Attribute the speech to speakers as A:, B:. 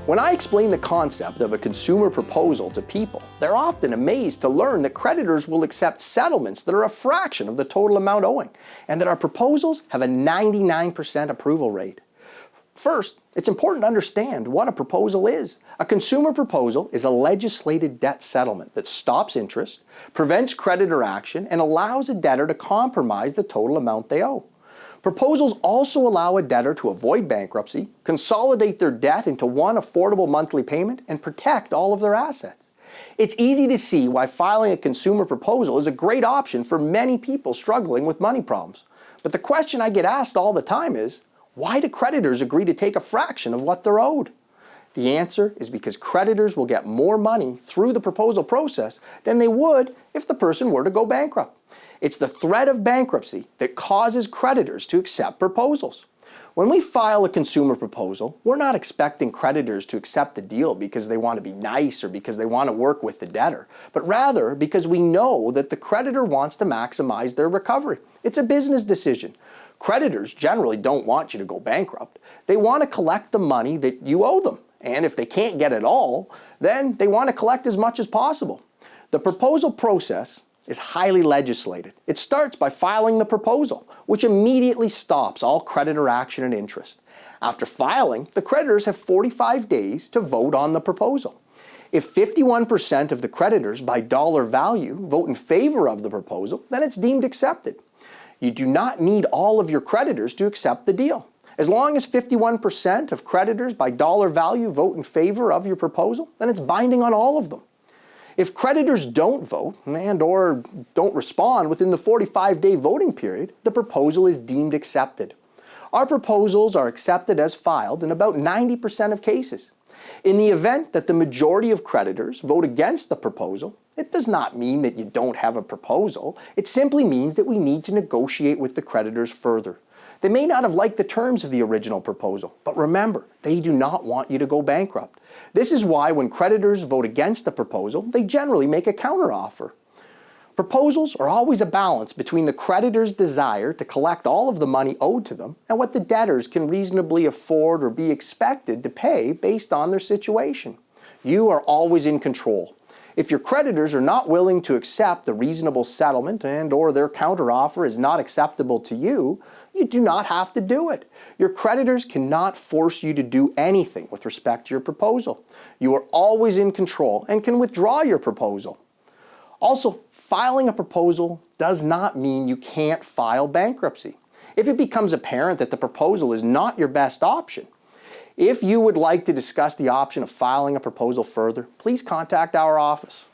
A: When I explain the concept of a consumer proposal to people, they're often amazed to learn that creditors will accept settlements that are a fraction of the total amount owing, and that our proposals have a 99% approval rate. First, it's important to understand what a proposal is. A consumer proposal is a legislated debt settlement that stops interest, prevents creditor action, and allows a debtor to compromise the total amount they owe. Proposals also allow a debtor to avoid bankruptcy, consolidate their debt into one affordable monthly payment, and protect all of their assets. It's easy to see why filing a consumer proposal is a great option for many people struggling with money problems. But the question I get asked all the time is, why do creditors agree to take a fraction of what they're owed? The answer is because creditors will get more money through the proposal process than they would if the person were to go bankrupt. It's the threat of bankruptcy that causes creditors to accept proposals. When we file a consumer proposal, we're not expecting creditors to accept the deal because they want to be nice or because they want to work with the debtor, but rather because we know that the creditor wants to maximize their recovery. It's a business decision. Creditors generally don't want you to go bankrupt. They want to collect the money that you owe them. And if they can't get it all, then they want to collect as much as possible. The proposal process is highly legislated. It starts by filing the proposal, which immediately stops all creditor action and interest. After filing, the creditors have 45 days to vote on the proposal. If 51% of the creditors by dollar value vote in favor of the proposal, then it's deemed accepted. You do not need all of your creditors to accept the deal. As long as 51% of creditors by dollar value vote in favor of your proposal, then it's binding on all of them. If creditors don't vote and/or don't respond within the 45-day voting period, the proposal is deemed accepted. Our proposals are accepted as filed in about 90% of cases. In the event that the majority of creditors vote against the proposal, it does not mean that you don't have a proposal. It simply means that we need to negotiate with the creditors further. They may not have liked the terms of the original proposal, but remember, they do not want you to go bankrupt. This is why when creditors vote against the proposal, they generally make a counteroffer. Proposals are always a balance between the creditor's desire to collect all of the money owed to them and what the debtors can reasonably afford or be expected to pay based on their situation. You are always in control. If your creditors are not willing to accept the reasonable settlement and/or their counteroffer is not acceptable to you, you do not have to do it. Your creditors cannot force you to do anything with respect to your proposal. You are always in control and can withdraw your proposal. Also, filing a proposal does not mean you can't file bankruptcy. If it becomes apparent that the proposal is not your best option, if you would like to discuss the option of filing a proposal further, please contact our office.